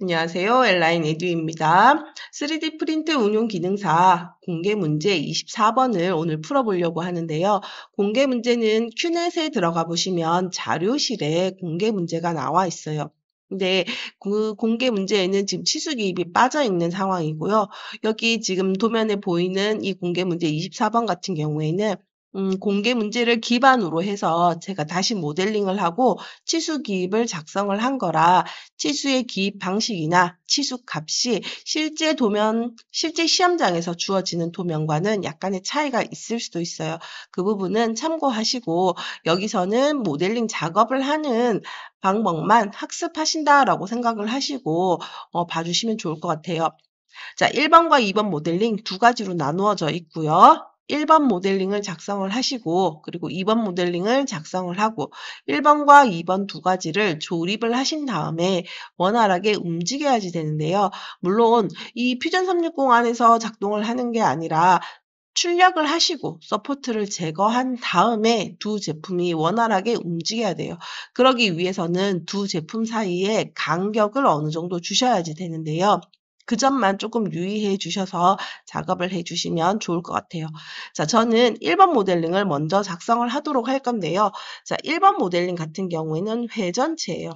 안녕하세요. 엘라인 에듀입니다. 3D 프린트 운용 기능사 공개 문제 24번을 오늘 풀어보려고 하는데요. 공개 문제는 큐넷에 들어가 보시면 자료실에 공개 문제가 나와 있어요. 근데 그 공개 문제에는 지금 치수기입이 빠져 있는 상황이고요. 여기 지금 도면에 보이는 이 공개 문제 24번 같은 경우에는 공개 문제를 기반으로 해서 제가 다시 모델링을 하고 치수 기입을 작성을 한 거라 치수의 기입 방식이나 치수 값이 실제 시험장에서 주어지는 도면과는 약간의 차이가 있을 수도 있어요. 그 부분은 참고하시고 여기서는 모델링 작업을 하는 방법만 학습하신다라고 생각을 하시고 봐주시면 좋을 것 같아요. 자, 1번과 2번 모델링 두 가지로 나누어져 있고요. 1번 모델링을 작성을 하시고 그리고 2번 모델링을 작성을 하고 1번과 2번 두 가지를 조립을 하신 다음에 원활하게 움직여야지 되는데요. 물론 이 퓨전 360 안에서 작동을 하는 게 아니라 출력을 하시고 서포트를 제거한 다음에 두 제품이 원활하게 움직여야 돼요. 그러기 위해서는 두 제품 사이에 간격을 어느 정도 주셔야지 되는데요. 그 점만 조금 유의해 주셔서 작업을 해 주시면 좋을 것 같아요. 자, 저는 1번 모델링을 먼저 작성을 하도록 할 건데요. 자, 1번 모델링 같은 경우에는 회전체예요.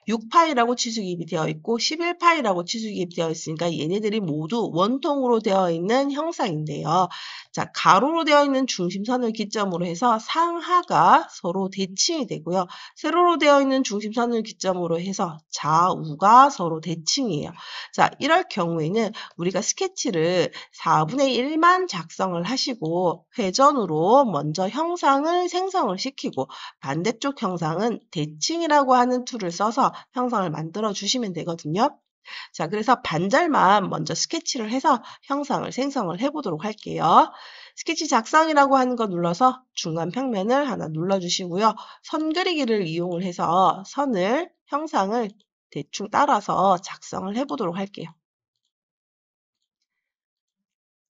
6파이라고 치수기입이 되어 있고 11파이라고 치수기입이 되어 있으니까 얘네들이 모두 원통으로 되어 있는 형상인데요. 자, 가로로 되어 있는 중심선을 기점으로 해서 상하가 서로 대칭이 되고요. 세로로 되어 있는 중심선을 기점으로 해서 좌우가 서로 대칭이에요. 자, 이럴 경우에는 우리가 스케치를 4분의 1만 작성을 하시고 회전으로 먼저 형상을 생성을 시키고 반대쪽 형상은 대칭이라고 하는 툴을 써서 형상을 만들어 주시면 되거든요. 자, 그래서 반절만 먼저 스케치를 해서 형상을 생성을 해보도록 할게요. 스케치 작성이라고 하는 거 눌러서 중간 평면을 하나 눌러주시고요. 선 그리기를 이용을 해서 형상을 대충 따라서 작성을 해보도록 할게요.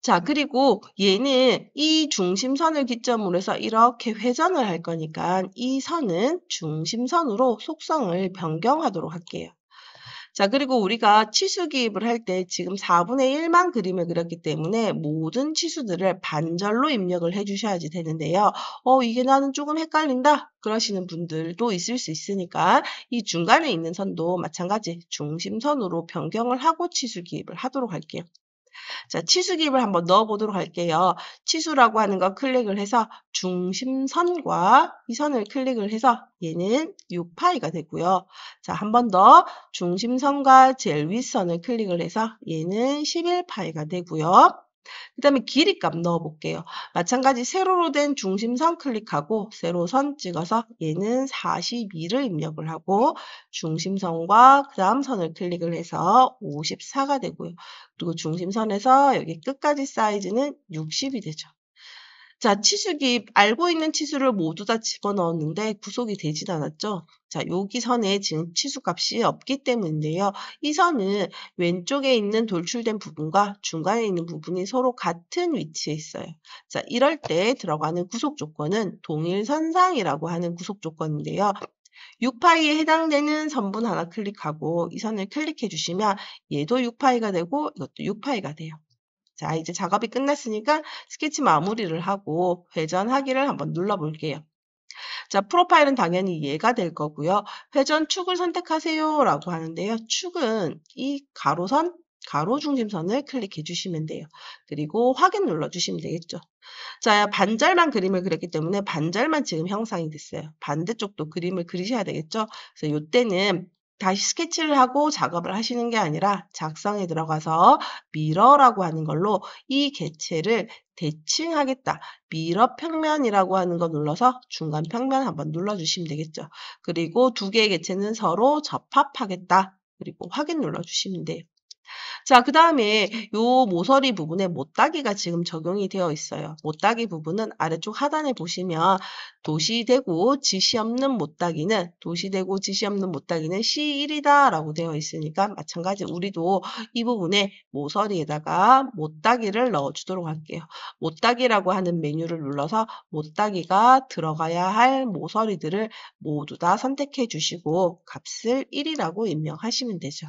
자, 그리고 얘는 이 중심선을 기점으로 해서 이렇게 회전을 할 거니까 이 선은 중심선으로 속성을 변경하도록 할게요. 자, 그리고 우리가 치수 기입을 할 때 지금 4분의 1만 그림을 그렸기 때문에 모든 치수들을 반절로 입력을 해주셔야지 되는데요. 이게 나는 조금 헷갈린다? 그러시는 분들도 있을 수 있으니까 이 중간에 있는 선도 마찬가지 중심선으로 변경을 하고 치수 기입을 하도록 할게요. 자, 치수 기입을 한번 넣어보도록 할게요. 치수라고 하는 거 클릭을 해서 중심선과 이 선을 클릭을 해서 얘는 6파이가 되고요. 자, 한 번 더 중심선과 제일 윗선을 클릭을 해서 얘는 11파이가 되고요. 그 다음에 길이값 넣어볼게요. 마찬가지 세로로 된 중심선 클릭하고 세로선 찍어서 얘는 42를 입력을 하고 중심선과 그 다음 선을 클릭을 해서 54가 되고요. 그리고 중심선에서 여기 끝까지 사이즈는 60이 되죠. 자, 치수기 알고 있는 치수를 모두 다 집어넣었는데 구속이 되진 않았죠. 자, 여기 선에 지금 치수값이 없기 때문인데요. 이 선은 왼쪽에 있는 돌출된 부분과 중간에 있는 부분이 서로 같은 위치에 있어요. 자, 이럴 때 들어가는 구속 조건은 동일선상이라고 하는 구속 조건인데요. 6파이에 해당되는 선분 하나 클릭하고 이 선을 클릭해 주시면 얘도 6파이가 되고 이것도 6파이가 돼요. 자, 이제 작업이 끝났으니까 스케치 마무리를 하고 회전하기를 한번 눌러볼게요. 자, 프로파일은 당연히 얘가 될 거고요. 회전 축을 선택하세요 라고 하는데요. 축은 이 가로선, 가로 중심선을 클릭해 주시면 돼요. 그리고 확인 눌러주시면 되겠죠. 자, 반절만 그림을 그렸기 때문에 반절만 지금 형상이 됐어요. 반대쪽도 그림을 그리셔야 되겠죠. 그래서 이때는 다시 스케치를 하고 작업을 하시는 게 아니라 작성에 들어가서 미러라고 하는 걸로 이 개체를 대칭하겠다. 미러 평면이라고 하는 거 눌러서 중간 평면 한번 눌러주시면 되겠죠. 그리고 두 개의 개체는 서로 접합하겠다. 그리고 확인 눌러주시면 돼요. 자, 그 다음에 요 모서리 부분에 못따기가 지금 적용이 되어 있어요. 못따기 부분은 아래쪽 하단에 보시면 도시되고 지시 없는 못따기는 도시되고 지시 없는 못따기는 C1이다 라고 되어 있으니까 마찬가지 우리도 이 부분에 모서리에다가 못따기를 넣어주도록 할게요. 못따기라고 하는 메뉴를 눌러서 못따기가 들어가야 할 모서리들을 모두 다 선택해 주시고 값을 1이라고 입력하시면 되죠.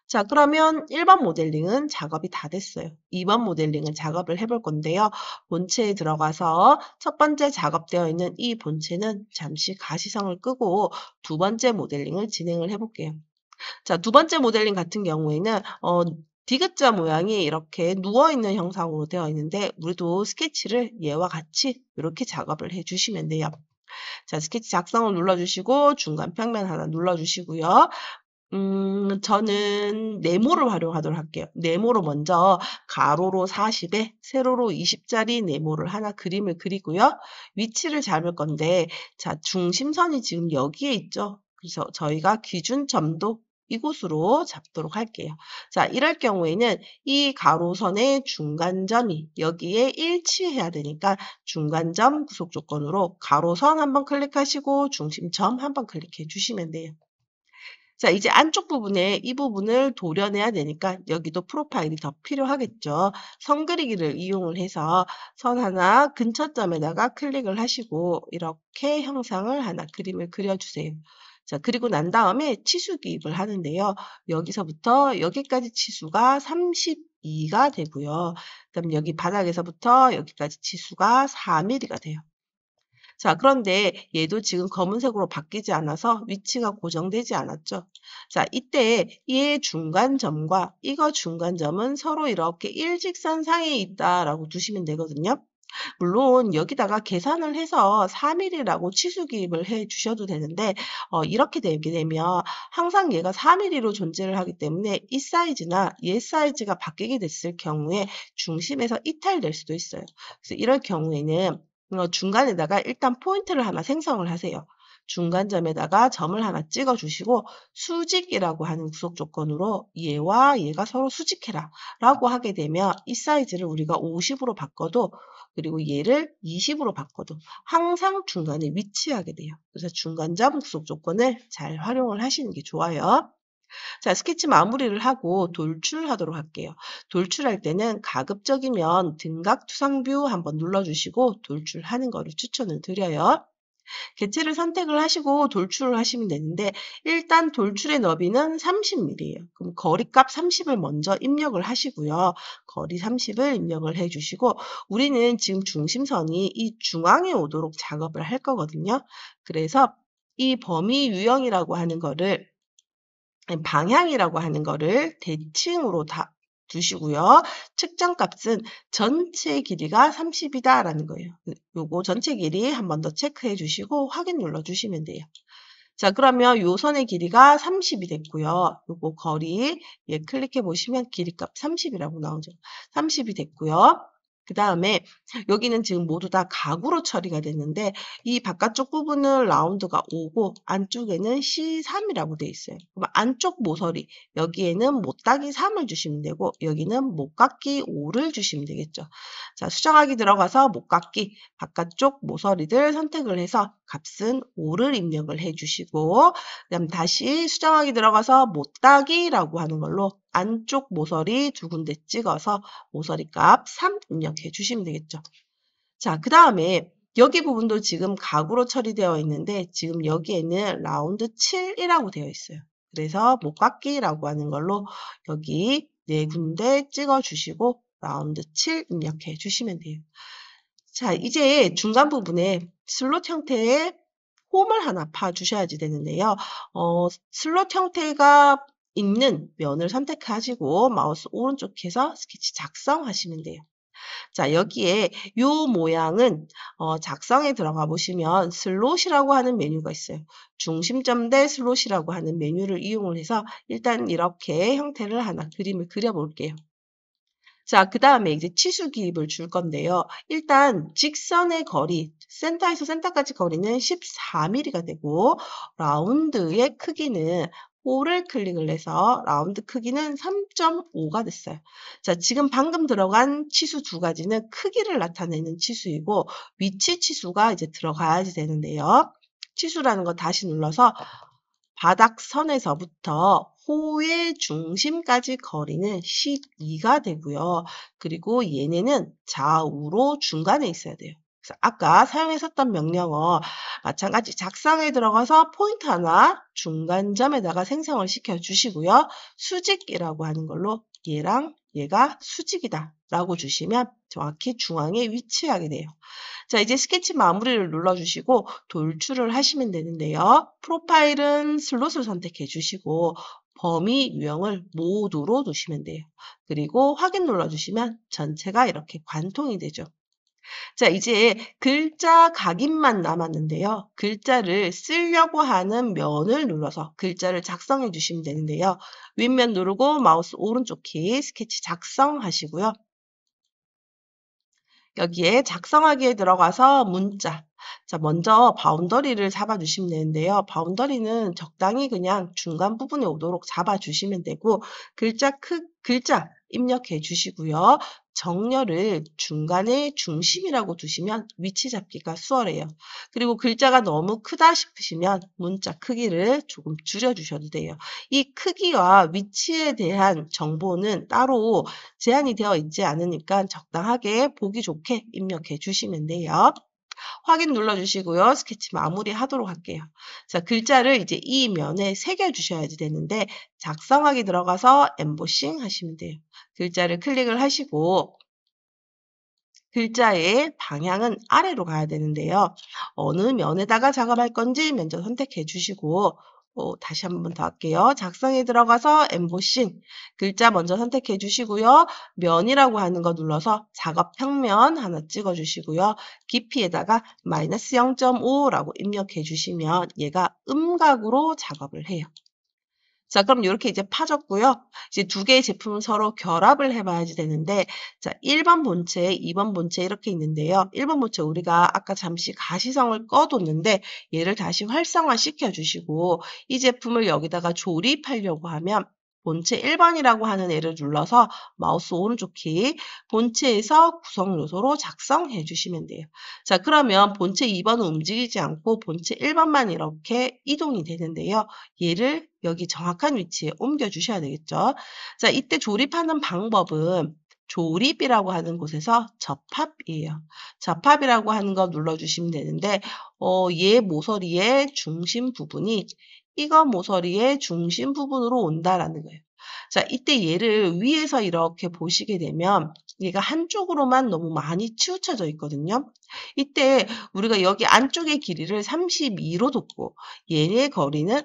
자, 그러면 1번 모델링은 작업이 다 됐어요. 2번 모델링은 작업을 해볼 건데요. 본체에 들어가서 첫 번째 작업되어 있는 이 본체는 잠시 가시성을 끄고 두 번째 모델링을 진행을 해볼게요. 자, 두 번째 모델링 같은 경우에는 디귿자 모양이 이렇게 누워있는 형상으로 되어 있는데 우리도 스케치를 얘와 같이 이렇게 작업을 해주시면 돼요. 자, 스케치 작성을 눌러주시고 중간 평면 하나 눌러주시고요. 저는 네모를 활용하도록 할게요. 네모로 먼저 가로로 40에 세로로 20짜리 네모를 하나 그림을 그리고요. 위치를 잡을 건데, 자, 중심선이 지금 여기에 있죠. 그래서 저희가 기준점도 이곳으로 잡도록 할게요. 자, 이럴 경우에는 이 가로선의 중간점이 여기에 일치해야 되니까 중간점 구속 조건으로 가로선 한번 클릭하시고 중심점 한번 클릭해 주시면 돼요. 자, 이제 안쪽 부분에 이 부분을 도려내야 되니까 여기도 프로파일이 더 필요하겠죠. 선 그리기를 이용을 해서 선 하나 근처점에다가 클릭을 하시고 이렇게 형상을 하나 그림을 그려주세요. 자, 그리고 난 다음에 치수 기입을 하는데요. 여기서부터 여기까지 치수가 32가 되고요. 그다음 여기 바닥에서부터 여기까지 치수가 4mm가 돼요. 자, 그런데 얘도 지금 검은색으로 바뀌지 않아서 위치가 고정되지 않았죠. 자, 이때 얘 중간점과 이거 중간점은 서로 이렇게 일직선상에 있다라고 두시면 되거든요. 물론 여기다가 계산을 해서 3mm라고 치수 기입을 해 주셔도 되는데 이렇게 되게 되면 항상 얘가 4mm로 존재를 하기 때문에 이 사이즈나 얘 사이즈가 바뀌게 됐을 경우에 중심에서 이탈될 수도 있어요. 그래서 이럴 경우에는 중간에다가 일단 포인트를 하나 생성을 하세요. 중간점에다가 점을 하나 찍어 주시고 수직이라고 하는 구속 조건으로 얘와 얘가 서로 수직해라 라고 하게 되면 이 사이즈를 우리가 50으로 바꿔도 그리고 얘를 20으로 바꿔도 항상 중간에 위치하게 돼요. 그래서 중간점 구속 조건을 잘 활용을 하시는 게 좋아요. 자, 스케치 마무리를 하고 돌출하도록 할게요. 돌출할 때는 가급적이면 등각 투상뷰 한번 눌러주시고 돌출하는 거를 추천을 드려요. 개체를 선택을 하시고 돌출을 하시면 되는데 일단 돌출의 너비는 30mm예요. 그럼 거리값 30을 먼저 입력을 하시고요. 거리 30을 입력을 해주시고 우리는 지금 중심선이 이 중앙에 오도록 작업을 할 거거든요. 그래서 이 범위 유형이라고 하는 거를 방향이라고 하는 거를 대칭으로 다 두시고요. 측정 값은 전체 길이가 30이다라는 거예요. 요거 전체 길이 한 번 더 체크해 주시고 확인 눌러 주시면 돼요. 자, 그러면 요 선의 길이가 30이 됐고요. 요거 거리 클릭해 보시면 길이값 30이라고 나오죠. 30이 됐고요. 그 다음에 여기는 지금 모두 다 가구로 처리가 됐는데 이 바깥쪽 부분은 라운드가 5고 안쪽에는 C3이라고 되어 있어요. 그럼 안쪽 모서리 여기에는 못따기 3을 주시면 되고 여기는 못깎기 5를 주시면 되겠죠. 자, 수정하기 들어가서 못깎기 바깥쪽 모서리들 선택을 해서 값은 5를 입력을 해주시고 그다음 다시 수정하기 들어가서 못따기라고 하는 걸로 안쪽 모서리 두 군데 찍어서 모서리 값 3 입력해 주시면 되겠죠. 자, 그 다음에 여기 부분도 지금 가구로 처리되어 있는데 지금 여기에는 라운드 7이라고 되어 있어요. 그래서 못깎기라고 하는 걸로 여기 네 군데 찍어 주시고 라운드 7 입력해 주시면 돼요. 자, 이제 중간 부분에 슬롯 형태의 홈을 하나 파 주셔야지 되는데요. 슬롯 형태가 있는 면을 선택하시고 마우스 오른쪽에서 스케치 작성하시면 돼요. 자, 여기에 요 모양은 작성에 들어가 보시면 슬롯이라고 하는 메뉴가 있어요. 중심점 대 슬롯이라고 하는 메뉴를 이용을 해서 일단 이렇게 형태를 하나 그림을 그려볼게요. 자, 그 다음에 이제 치수 기입을 줄 건데요. 일단 직선의 거리, 센터에서 센터까지 거리는 14mm가 되고 라운드의 크기는 5를 클릭을 해서 라운드 크기는 3.5가 됐어요. 자, 지금 방금 들어간 치수 두 가지는 크기를 나타내는 치수이고 위치 치수가 이제 들어가야지 되는데요. 치수라는 거 다시 눌러서 바닥선에서부터 호의 중심까지 거리는 12가 되고요. 그리고 얘네는 좌우로 중간에 있어야 돼요. 그래서 아까 사용했었던 명령어 마찬가지 작성에 들어가서 포인트 하나 중간점에다가 생성을 시켜주시고요. 수직이라고 하는 걸로 얘랑 얘가 수직이다 라고 주시면 정확히 중앙에 위치하게 돼요. 자, 이제 스케치 마무리를 눌러주시고 돌출을 하시면 되는데요. 프로파일은 슬롯을 선택해 주시고 범위 유형을 모두로 두시면 돼요. 그리고 확인 눌러주시면 전체가 이렇게 관통이 되죠. 자, 이제 글자 각인만 남았는데요. 글자를 쓰려고 하는 면을 눌러서 글자를 작성해 주시면 되는데요. 윗면 누르고 마우스 오른쪽 키 스케치 작성하시고요. 여기에 작성하기에 들어가서 문자. 자, 먼저 바운더리를 잡아주시면 되는데요. 바운더리는 적당히 그냥 중간 부분에 오도록 잡아주시면 되고, 글자 입력해 주시고요. 정렬을 중간에 중심이라고 두시면 위치 잡기가 수월해요. 그리고 글자가 너무 크다 싶으시면 문자 크기를 조금 줄여주셔도 돼요. 이 크기와 위치에 대한 정보는 따로 제한이 되어 있지 않으니까 적당하게 보기 좋게 입력해 주시면 돼요. 확인 눌러주시고요. 스케치 마무리 하도록 할게요. 자, 글자를 이제 이 면에 새겨주셔야지 되는데 작성하기 들어가서 엠보싱 하시면 돼요. 글자를 클릭을 하시고 글자의 방향은 아래로 가야 되는데요. 어느 면에다가 작업할 건지 먼저 선택해 주시고 다시 한 번 더 할게요. 작성에 들어가서 엠보싱 글자 먼저 선택해 주시고요. 면이라고 하는 거 눌러서 작업 평면 하나 찍어 주시고요. 깊이에다가 마이너스 0.5라고 입력해 주시면 얘가 음각으로 작업을 해요. 자, 그럼 이렇게 이제 파졌고요. 이제 두 개의 제품을 서로 결합을 해봐야지 되는데, 자, 1번 본체, 2번 본체 이렇게 있는데요. 1번 본체 우리가 아까 잠시 가시성을 꺼뒀는데, 얘를 다시 활성화 시켜주시고, 이 제품을 여기다가 조립하려고 하면, 본체 1번이라고 하는 애를 눌러서 마우스 오른쪽 키, 본체에서 구성 요소로 작성해 주시면 돼요. 자, 그러면 본체 2번은 움직이지 않고 본체 1번만 이렇게 이동이 되는데요. 얘를 여기 정확한 위치에 옮겨 주셔야 되겠죠. 자, 이때 조립하는 방법은 조립이라고 하는 곳에서 접합이에요. 접합이라고 하는 거 눌러주시면 되는데, 얘 모서리의 중심 부분이 이거 모서리의 중심 부분으로 온다라는 거예요. 자, 이때 얘를 위에서 이렇게 보시게 되면 얘가 한쪽으로만 너무 많이 치우쳐져 있거든요. 이때 우리가 여기 안쪽의 길이를 32로 뒀고 얘의 거리는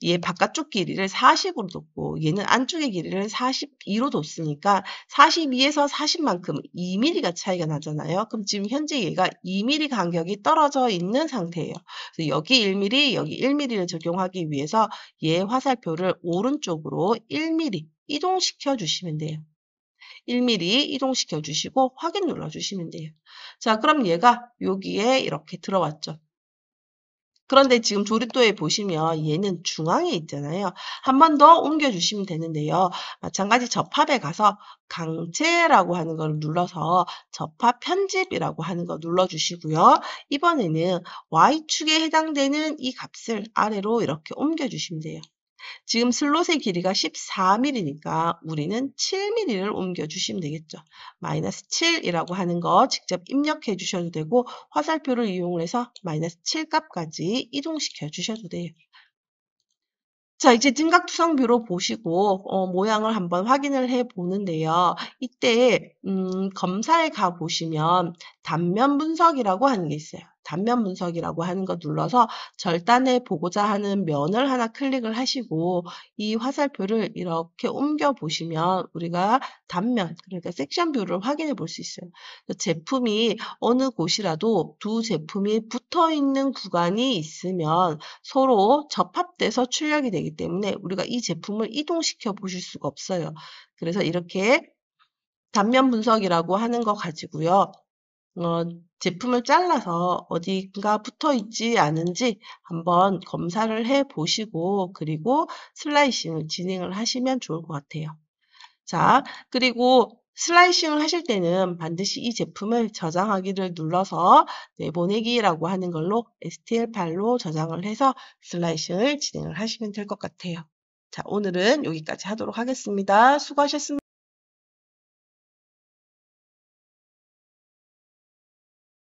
얘 바깥쪽 길이를 40으로 뒀고 얘는 안쪽의 길이를 42로 뒀으니까 42에서 40만큼 2mm가 차이가 나잖아요. 그럼 지금 현재 얘가 2mm 간격이 떨어져 있는 상태예요. 그래서 여기 1mm, 여기 1mm를 적용하기 위해서 얘 화살표를 오른쪽으로 1mm 이동시켜 주시면 돼요. 1mm 이동시켜 주시고 확인 눌러 주시면 돼요. 자, 그럼 얘가 여기에 이렇게 들어왔죠. 그런데 지금 조립도에 보시면 얘는 중앙에 있잖아요. 한 번 더 옮겨주시면 되는데요. 마찬가지 접합에 가서 강제라고 하는 걸 눌러서 접합 편집이라고 하는 거 눌러주시고요. 이번에는 Y축에 해당되는 이 값을 아래로 이렇게 옮겨주시면 돼요. 지금 슬롯의 길이가 14mm니까 우리는 7mm를 옮겨주시면 되겠죠. 마이너스 7이라고 하는 거 직접 입력해 주셔도 되고 화살표를 이용해서 마이너스 7 값까지 이동시켜 주셔도 돼요. 자, 이제 등각투성뷰로 보시고 모양을 한번 확인을 해 보는데요. 이때 검사에 가 보시면 단면 분석이라고 하는 게 있어요. 단면 분석이라고 하는 거 눌러서 절단해 보고자 하는 면을 하나 클릭을 하시고 이 화살표를 이렇게 옮겨 보시면 우리가 단면, 그러니까 섹션 뷰를 확인해 볼 수 있어요. 제품이 어느 곳이라도 두 제품이 붙어 있는 구간이 있으면 서로 접합돼서 출력이 되기 때문에 우리가 이 제품을 이동시켜 보실 수가 없어요. 그래서 이렇게 단면 분석이라고 하는 거 가지고요. 제품을 잘라서 어디가 붙어 있지 않은지 한번 검사를 해 보시고 그리고 슬라이싱을 진행을 하시면 좋을 것 같아요. 자, 그리고 슬라이싱을 하실 때는 반드시 이 제품을 저장하기를 눌러서 내보내기라고 하는 걸로 STL 파일로 저장을 해서 슬라이싱을 진행을 하시면 될 것 같아요. 자, 오늘은 여기까지 하도록 하겠습니다. 수고하셨습니다.